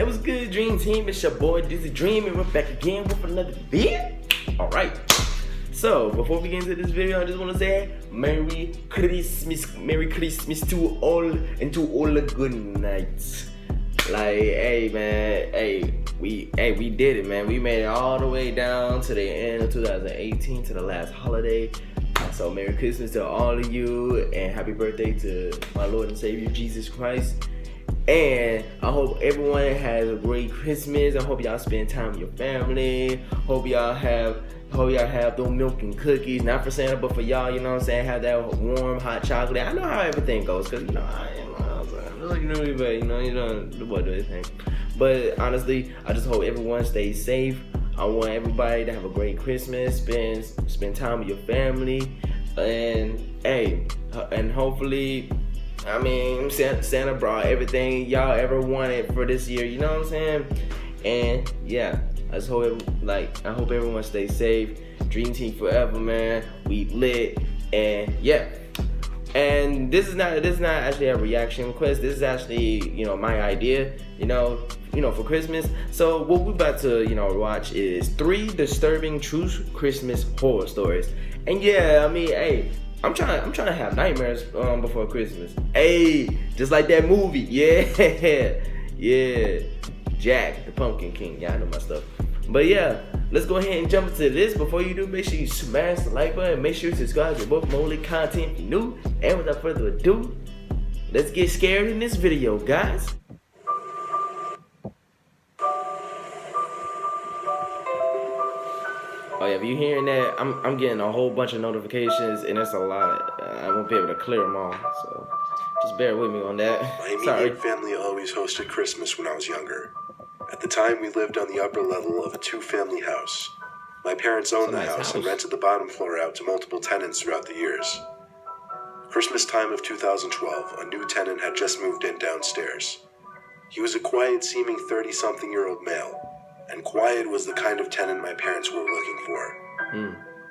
It was good, Dream Team. It's your boy Dizzy Dream, and we're back again with another video. Alright. So, before we get into this video, I just want to say Merry Christmas to all, and to all a good night. Like, hey man, we did it, man. We made it all the way down to the end of 2018, to the last holiday. So Merry Christmas to all of you, and happy birthday to my Lord and Savior Jesus Christ. And I hope everyone has a great Christmas. I hope y'all spend time with your family. Hope y'all have those milk and cookies. Not for Santa, but for y'all, you know what I'm saying? Have that warm, hot chocolate. I know how everything goes, cause the boy do his thing. But honestly, I just hope everyone stays safe. I want everybody to have a great Christmas. Spend time with your family, and hopefully, I mean, Santa brought everything y'all ever wanted for this year, you know what I'm saying? And yeah, I hope everyone stays safe. Dream Team forever, man. We lit, and yeah. And this is not actually a reaction request. This is actually, my idea, for Christmas. So what we're about to, watch is 3 disturbing true Christmas horror stories. And yeah, I mean, hey, I'm trying to have nightmares before Christmas. Hey, just like that movie. Yeah. Jack the Pumpkin King. Y'all know my stuff. But yeah, let's go ahead and jump into this. Before you do, make sure you smash the like button. Make sure you subscribe to both Molly content if you're new. And without further ado, let's get scared in this video, guys. Oh yeah, if you're hearing that, I'm getting a whole bunch of notifications, and it's a lot. I won't be able to clear them all, so just bear with me on that. My immediate family always hosted Christmas when I was younger. At the time, we lived on the upper level of a 2-family house. My parents owned the house and rented the bottom floor out to multiple tenants throughout the years. Christmas time of 2012, a new tenant had just moved in downstairs. He was a quiet-seeming 30-something-year-old male, and quiet was the kind of tenant my parents were looking for.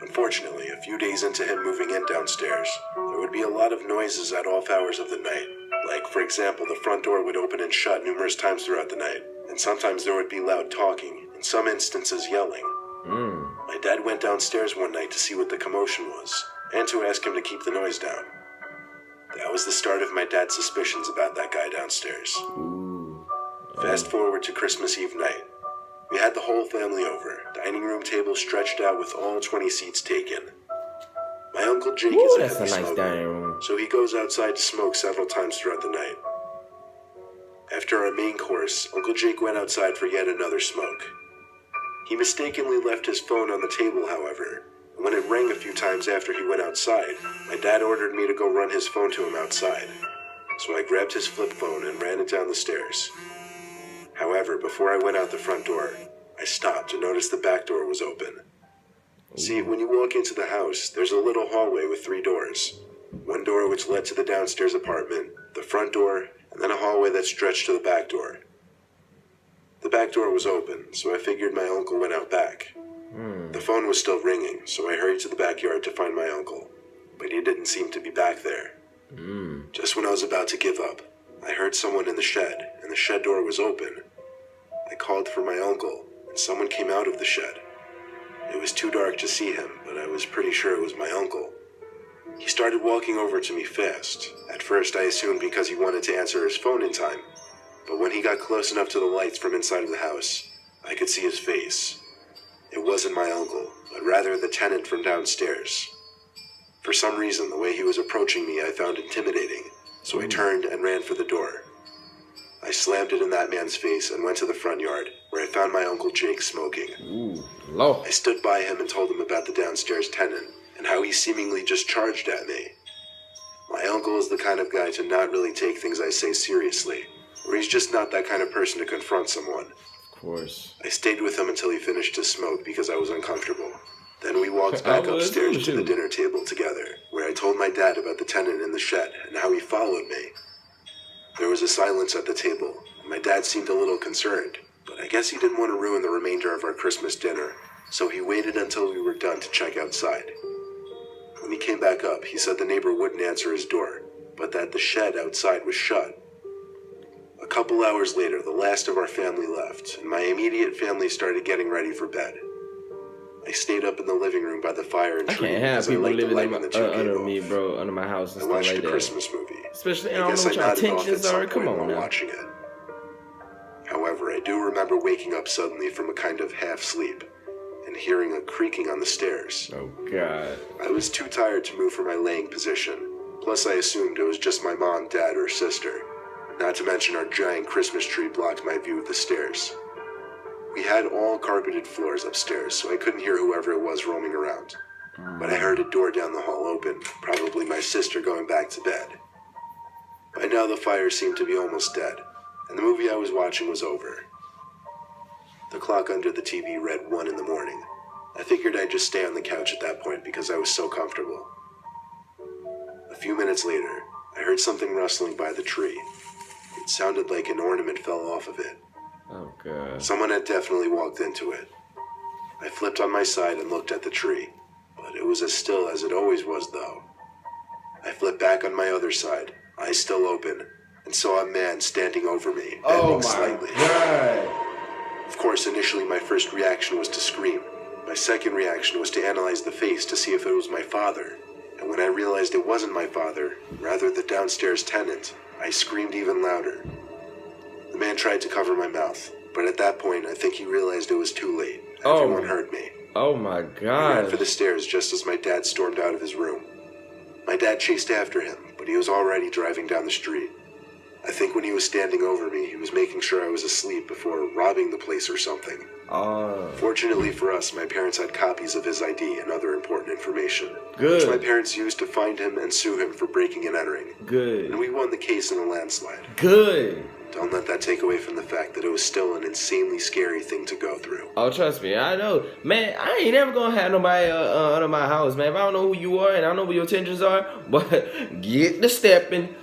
Unfortunately, a few days into him moving in downstairs, there would be a lot of noises at off hours of the night. Like, for example, the front door would open and shut numerous times throughout the night, and sometimes there would be loud talking, in some instances yelling. My dad went downstairs one night to see what the commotion was, and to ask him to keep the noise down. That was the start of my dad's suspicions about that guy downstairs. Fast forward to Christmas Eve night. We had the whole family over, dining room table stretched out with all 20 seats taken. My Uncle Jake is a heavy smoker, so he goes outside to smoke several times throughout the night. After our main course, Uncle Jake went outside for yet another smoke. He mistakenly left his phone on the table, however, and when it rang a few times after he went outside, my dad ordered me to go run his phone to him outside. So I grabbed his flip phone and ran it down the stairs. However, before I went out the front door, I stopped to notice the back door was open. See, when you walk into the house, there's a little hallway with 3 doors. One door which led to the downstairs apartment, the front door, and then a hallway that stretched to the back door. The back door was open, so I figured my uncle went out back. The phone was still ringing, so I hurried to the backyard to find my uncle, but he didn't seem to be back there. Just when I was about to give up, I heard someone in the shed, and the shed door was open. I called for my uncle, and someone came out of the shed. It was too dark to see him, but I was pretty sure it was my uncle. He started walking over to me fast. At first, I assumed because he wanted to answer his phone in time, but when he got close enough to the lights from inside of the house, I could see his face. It wasn't my uncle, but rather the tenant from downstairs. For some reason, the way he was approaching me I found intimidating, so I turned and ran for the door. I slammed it in that man's face and went to the front yard, where I found my Uncle Jake smoking. I stood by him and told him about the downstairs tenant, and how he seemingly just charged at me. My uncle is the kind of guy to not really take things I say seriously, or he's just not that kind of person to confront someone. Of course. I stayed with him until he finished his smoke because I was uncomfortable. Then we walked back upstairs to the dinner table together, where I told my dad about the tenant in the shed and how he followed me. There was a silence at the table, and my dad seemed a little concerned, but I guess he didn't want to ruin the remainder of our Christmas dinner, so he waited until we were done to check outside. When he came back up, he said the neighbor wouldn't answer his door, but that the shed outside was shut. A couple hours later, the last of our family left, and my immediate family started getting ready for bed. I stayed up in the living room by the fire and I tree can't have because I people liked the living light in my, when the two came under off. me, bro, under my house and I stuff watched like a that. Christmas movie. Especially, I I don't guess know I what your nodded off at intentions some are. point Come on while now. watching it. However, I do remember waking up suddenly from a kind of half sleep and hearing a creaking on the stairs. Oh God. I was too tired to move from my laying position. Plus, I assumed it was just my mom, dad, or sister. Not to mention our giant Christmas tree blocked my view of the stairs. We had all carpeted floors upstairs, so I couldn't hear whoever it was roaming around. But I heard a door down the hall open, probably my sister going back to bed. By now, the fire seemed to be almost dead, and the movie I was watching was over. The clock under the TV read 1 in the morning. I figured I'd just stay on the couch at that point because I was so comfortable. A few minutes later, I heard something rustling by the tree. It sounded like an ornament fell off of it. Oh God. Someone had definitely walked into it. I flipped on my side and looked at the tree, but it was as still as it always was though. I flipped back on my other side, eyes still open, and saw a man standing over me, bending slightly. God. Of course, initially my first reaction was to scream. My second reaction was to analyze the face to see if it was my father. And when I realized it wasn't my father, rather the downstairs tenant, I screamed even louder. The man tried to cover my mouth, but at that point I think he realized it was too late. Everyone heard me. Oh my I ran God. for the stairs just as my dad stormed out of his room. My dad chased after him, but he was already driving down the street. I think when he was standing over me, he was making sure I was asleep before robbing the place or something. Fortunately for us, my parents had copies of his ID and other important information, which my parents used to find him and sue him for breaking and entering. Good. And we won the case in a landslide. Good. Don't let that take away from the fact that it was still an insanely scary thing to go through. Oh, trust me, I know. Man, I ain't never gonna have nobody under my house, man. If I don't know who you are and I don't know what your intentions are, but get the stepping,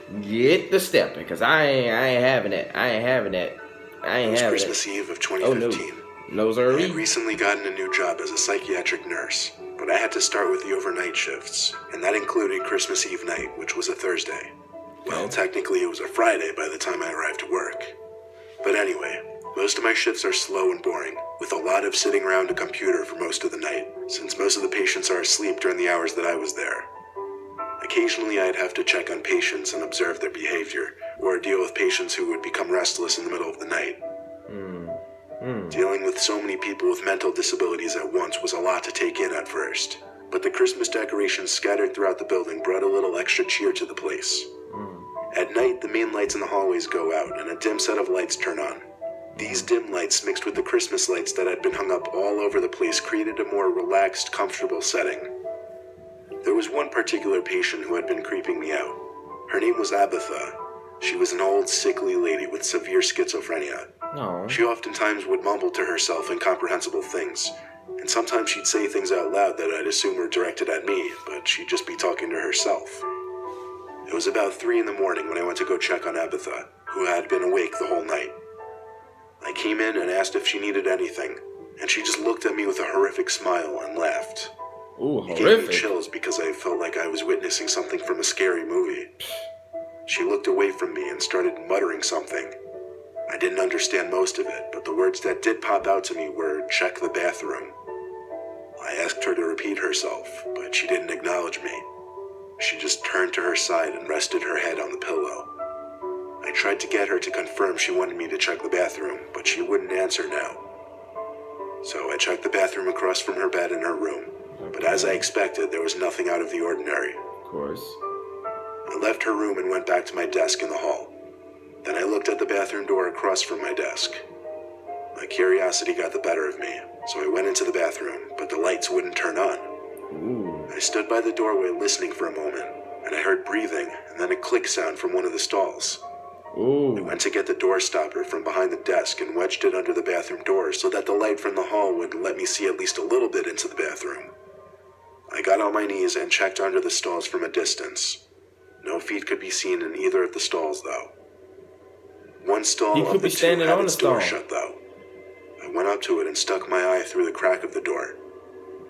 because I ain't having that. I ain't having that. It was Christmas Eve of 2015. No, I sir. had recently gotten a new job as a psychiatric nurse, but I had to start with the overnight shifts, and that included Christmas Eve night, which was a Thursday. Well, technically it was a Friday by the time I arrived at work. But anyway, most of my shifts are slow and boring, with a lot of sitting around a computer for most of the night, since most of the patients are asleep during the hours that I was there. Occasionally I'd have to check on patients and observe their behavior, or deal with patients who would become restless in the middle of the night. Dealing with so many people with mental disabilities at once was a lot to take in at first, but the Christmas decorations scattered throughout the building brought a little extra cheer to the place. At night, the main lights in the hallways go out and a dim set of lights turn on. These dim lights mixed with the Christmas lights that had been hung up all over the place created a more relaxed, comfortable setting. There was one particular patient who had been creeping me out. Her name was Abatha. She was an old, sickly lady with severe schizophrenia. No. She oftentimes would mumble to herself incomprehensible things, and sometimes she'd say things out loud that I'd assume were directed at me, but she'd just be talking to herself. It was about 3 in the morning when I went to go check on Abatha, who had been awake the whole night. I came in and asked if she needed anything, and she just looked at me with a horrific smile and laughed. Ooh, It gave me chills because I felt like I was witnessing something from a scary movie. She looked away from me and started muttering something. I didn't understand most of it, but the words that did pop out to me were, "Check the bathroom." I asked her to repeat herself, but she didn't acknowledge me. She just turned to her side and rested her head on the pillow. I tried to get her to confirm she wanted me to check the bathroom, but she wouldn't answer now. So I checked the bathroom across from her bed in her room, but as I expected, there was nothing out of the ordinary. Of course. I left her room and went back to my desk in the hall. Then I looked at the bathroom door across from my desk. My curiosity got the better of me, so I went into the bathroom, but the lights wouldn't turn on. Ooh. I stood by the doorway listening for a moment, and I heard breathing and then a click sound from one of the stalls. I Ooh. went to get the door stopper from behind the desk and wedged it under the bathroom door so that the light from the hall would let me see at least a little bit into the bathroom. I got on my knees and checked under the stalls from a distance. No feet could be seen in either of the stalls, though. One stall You could of the be two standing had on its the door stall. shut, though. I went up to it and stuck my eye through the crack of the door.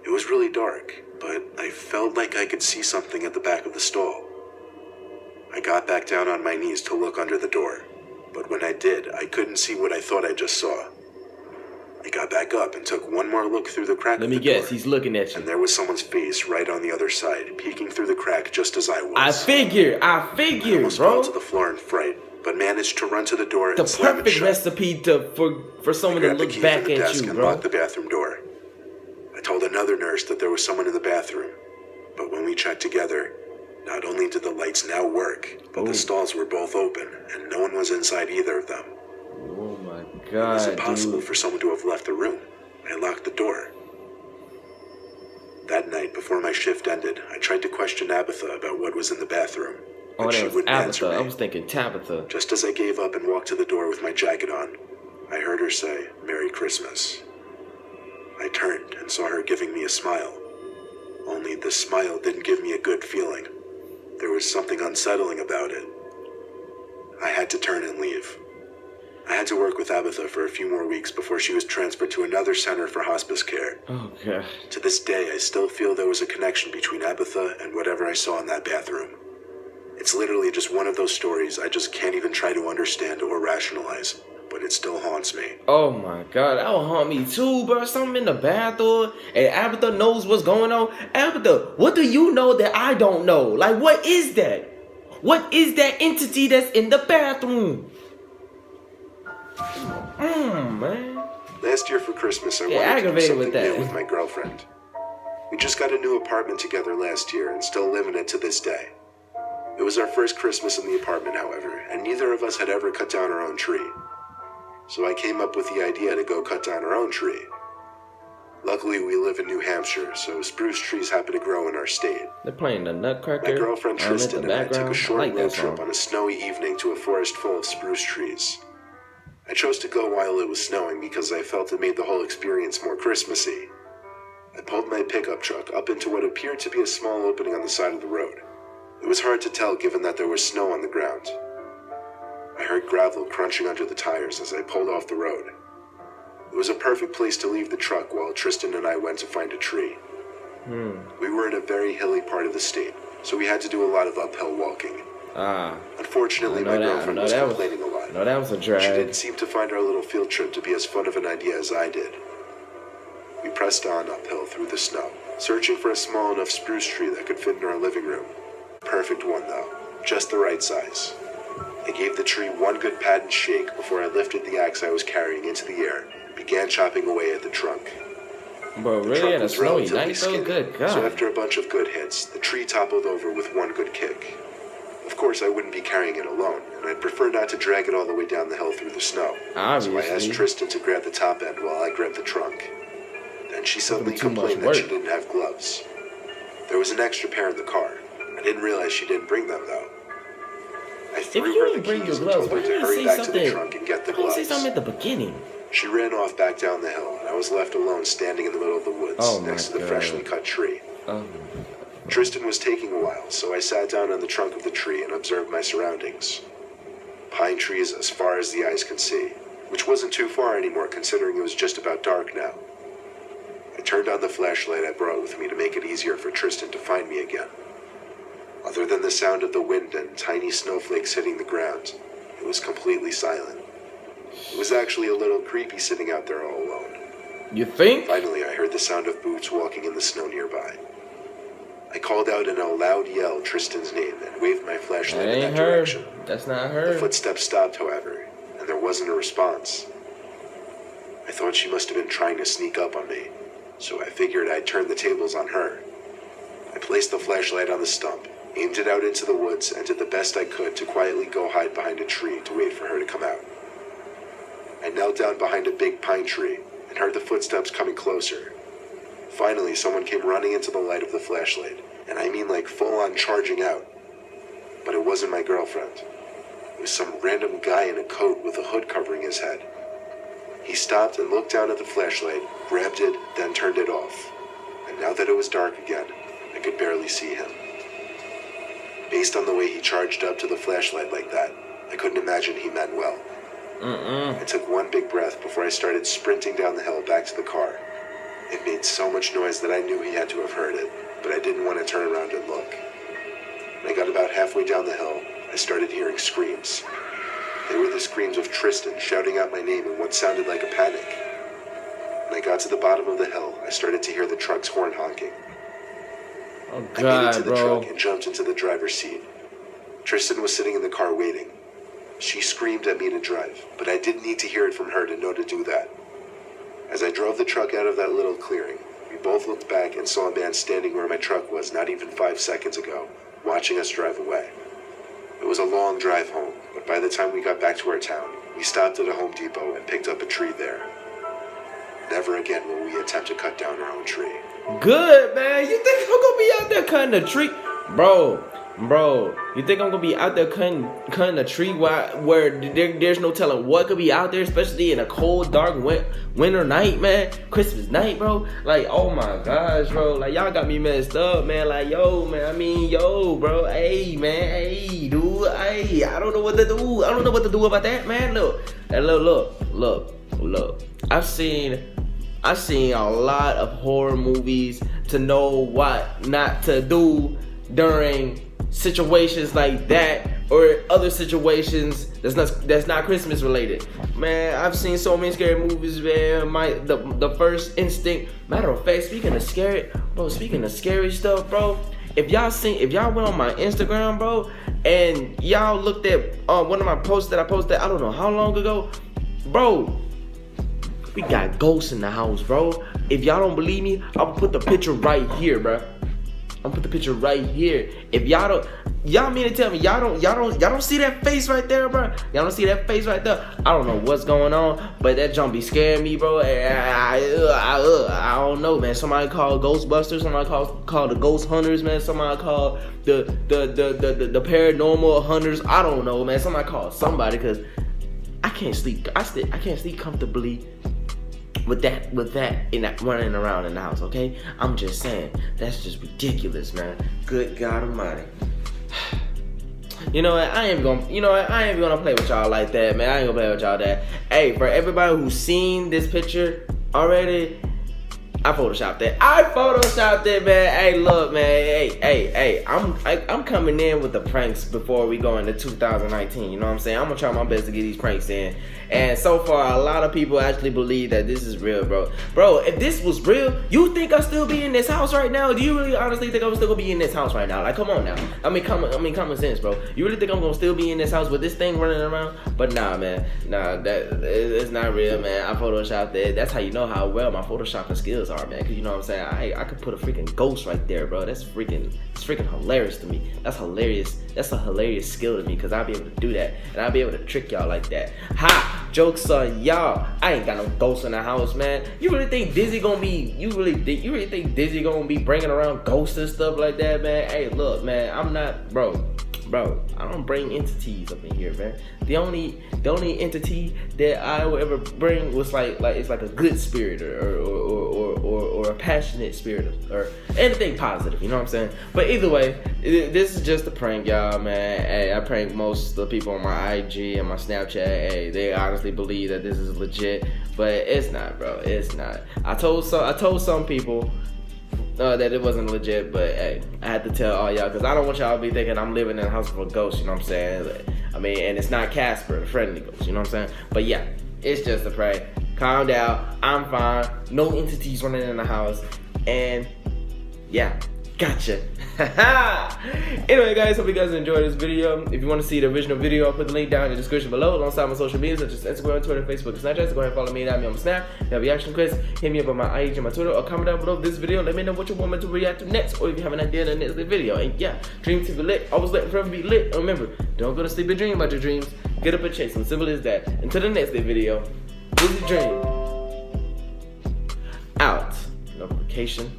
It was really dark, but I felt like I could see something at the back of the stall. I got back down on my knees to look under the door. but when I did, I couldn't see what I thought I just saw. I got back up and took one more look through the crack Let of me the guess, door, he's looking at and you. there was someone's face right on the other side, peeking through the crack just as I was. I figured, I almost fell to bro. the floor in fright, but managed to run to the door The and slam it perfect shut. recipe for someone to I grabbed the look key back from the at desk you, and bro. locked the bathroom door. I told another nurse that there was someone in the bathroom, but when we checked together, not only did the lights now work, but the stalls were both open, and no one was inside either of them. Oh my It god, was impossible dude. for someone to have left the room. I locked the door. That night, before my shift ended, I tried to question Abatha about what was in the bathroom, but Oh, she that was wouldn't answer Abatha. me. I was thinking Tabitha. Just as I gave up and walked to the door with my jacket on, I heard her say, "Merry Christmas." I turned and saw her giving me a smile. Only the smile didn't give me a good feeling. There was something unsettling about it. I had to turn and leave. I had to work with Abatha for a few more weeks before she was transferred to another center for hospice care. Oh god. To this day, I still feel there was a connection between Abatha and whatever I saw in that bathroom. It's literally just one of those stories I just can't even try to understand or rationalize, but it still haunts me. Oh my god, that would haunt me too, bro. Something in the bathroom, and Abatha knows what's going on. Abatha, what do you know that I don't know? Like, what is that? What is that entity that's in the bathroom? Man. Last year for Christmas, I Get wanted to do aggravated something with that. new with my girlfriend. We just got a new apartment together last year and still live in it to this day. It was our first Christmas in the apartment, however, and neither of us had ever cut down our own tree. So I came up with the idea to go cut down our own tree. Luckily, we live in New Hampshire, so spruce trees happen to grow in our state. They're playing the Nutcracker. My girlfriend in Tristan the and I took background. a short I like road that trip song. on a snowy evening to a forest full of spruce trees. I chose to go while it was snowing because I felt it made the whole experience more Christmassy. I pulled my pickup truck up into what appeared to be a small opening on the side of the road. It was hard to tell given that there was snow on the ground. I heard gravel crunching under the tires as I pulled off the road. It was a perfect place to leave the truck while Tristan and I went to find a tree. We were in a very hilly part of the state, so we had to do a lot of uphill walking. Unfortunately, my girlfriend was complaining a lot. No, that was a drag. She didn't seem to find our little field trip to be as fun of an idea as I did. We pressed on uphill through the snow, searching for a small enough spruce tree that could fit in our living room. Perfect one, though. Just the right size. I gave the tree one good pat and shake before I lifted the axe I was carrying into the air and began chopping away at the trunk. Bro, The really? trunk In a was snowy relatively night, though? skinny, Good God. so after a bunch of good hits, the tree toppled over with one good kick. Of course, I wouldn't be carrying it alone, and I'd prefer not to drag it all the way down the hill through the snow. Obviously. So I asked Tristan to grab the top end while I grabbed the trunk. Then she suddenly too much complained that she work. didn't have gloves. There was an extra pair in the car. I didn't realize she didn't bring them, though. I threw you her didn't the bring keys your and gloves, told her why to didn't you hurry say back to the something? trunk and get the Why didn't you gloves. say something at the beginning? She ran off back down the hill, and I was left alone standing in the middle of the woods Oh my next to the God. freshly cut tree. Oh, Tristan was taking a while, so I sat down on the trunk of the tree and observed my surroundings. Pine trees as far as the eyes could see, which wasn't too far anymore considering it was just about dark now. I turned on the flashlight I brought with me to make it easier for Tristan to find me again. Other than the sound of the wind and tiny snowflakes hitting the ground, it was completely silent. It was actually a little creepy sitting out there all alone. you think? Finally, I heard the sound of boots walking in the snow nearby. I called out in a loud yell Tristan's name and waved my flashlight That in ain't that her. direction. That's not The her. footsteps stopped, however, and there wasn't a response. I thought she must have been trying to sneak up on me, so I figured I'd turn the tables on her. I placed the flashlight on the stump, aimed it out into the woods, and did the best I could to quietly go hide behind a tree to wait for her to come out. I knelt down behind a big pine tree and heard the footsteps coming closer. Finally, someone came running into the light of the flashlight, and I mean like full-on charging out. But it wasn't my girlfriend. It was some random guy in a coat with a hood covering his head. He stopped and looked down at the flashlight, grabbed it, then turned it off. And now that it was dark again, I could barely see him. Based on the way he charged up to the flashlight like that, I couldn't imagine he meant well. I took one big breath before I started sprinting down the hill back to the car. It made so much noise that I knew he had to have heard it, but I didn't want to turn around and look. When I got about halfway down the hill, I started hearing screams. They were the screams of Tristan shouting out my name in what sounded like a panic. When I got to the bottom of the hill, I started to hear the truck's horn honking. Oh I made it God, to the bro. truck and jumped into the driver's seat. Tristan was sitting in the car waiting. She screamed at me to drive, but I didn't need to hear it from her to know to do that. As I drove the truck out of that little clearing, we both looked back and saw a man standing where my truck was not even 5 seconds ago, watching us drive away. It was a long drive home, but by the time we got back to our town, we stopped at a Home Depot and picked up a tree there. Never again will we attempt to cut down our own tree. Good, man. You think I'm gonna be out there cutting a tree? Bro, you think I'm gonna be out there cutting a tree where there's no telling what could be out there, especially in a cold, dark winter night, man? Christmas night, bro. Like, oh my gosh, bro. Like, y'all got me messed up, man. Like, yo, man. I mean, yo, bro. Hey, man. Hey, dude. Hey, I don't know what to do. I don't know what to do about that, man. Look. And look. I've seen a lot of horror movies to know what not to do during situations like that or other situations that's not Christmas related. Man, I've seen so many scary movies, man. The first instinct, matter of fact, speaking of scary stuff, bro, if y'all went on my Instagram, bro, and y'all looked at one of my posts that I posted I don't know how long ago, bro, we got ghosts in the house, bro. If y'all don't believe me, I'll put the picture right here, bro. I'll put the picture right here. If y'all mean to tell me y'all don't see that face right there, bro? Y'all don't see that face right there? I don't know what's going on, but that jump be scaring me, bro. I don't know, man. Somebody call Ghostbusters. Somebody call the Ghost Hunters, man. Somebody call the Paranormal Hunters. I don't know, man. Somebody call somebody, cause I can't sleep. I can't sleep comfortably with that running around in the house, okay? I'm just saying, that's just ridiculous, man. Good God Almighty. You know what? I ain't gonna play with y'all like that, man. I ain't gonna play with y'all that. Hey, for everybody who's seen this picture already, I photoshopped it, man. Hey, look, man. Hey. I'm coming in with the pranks before we go into 2019. You know what I'm saying? I'm gonna try my best to get these pranks in. And so far, a lot of people actually believe that this is real, bro. Bro, if this was real, you think I'd still be in this house right now? Do you really honestly think I'm still gonna be in this house right now? Like, come on now. I mean, common sense, bro. You really think I'm gonna still be in this house with this thing running around? But nah, man. Nah, it's not real, man. I photoshopped it. That's how you know how well my photoshopping skills are, man. Cause you know what I'm saying? I could put a freaking ghost right there, bro. It's freaking hilarious to me. That's hilarious. That's a hilarious skill to me, cause I'll be able to do that, and I'll be able to trick y'all like that. Ha! Jokes on y'all. I ain't got no ghosts in the house, man. You really think Dizzy gonna be? You really think Dizzy gonna be bringing around ghosts and stuff like that, man? Hey, look, man. I'm not, bro. I don't bring entities up in here, man. The only entity that I would ever bring was like it's like a good spirit or a passionate spirit or anything positive. You know what I'm saying? But either way, this is just a prank, y'all, man. Hey, I prank most of the people on my IG and my Snapchat. Hey, they honestly believe that this is legit, but it's not, bro. It's not. I told some people that it wasn't legit, but hey, I had to tell all y'all because I don't want y'all to be thinking I'm living in a house with a ghost, you know what I'm saying? I mean, and it's not Casper, the friendly ghost, you know what I'm saying? But yeah, it's just a prank. Calm down, I'm fine, no entities running in the house, and yeah, gotcha. Anyway, guys, hope you guys enjoyed this video. If you want to see the original video, I'll put the link down in the description below alongside my social media such as Instagram, Twitter, Facebook, and Snapchat. So go ahead and follow me and add me on my Snap. If you have reaction requests, hit me up on my IG and my Twitter, or comment down below this video. Let me know what you want me to react to next, or if you have an idea of the next video. And yeah, dream to be lit, always let forever be lit. And remember, don't go to sleep and dream about your dreams. Get up and chase them. Simple as that. Until the next video, Dizzy Dream out. Notification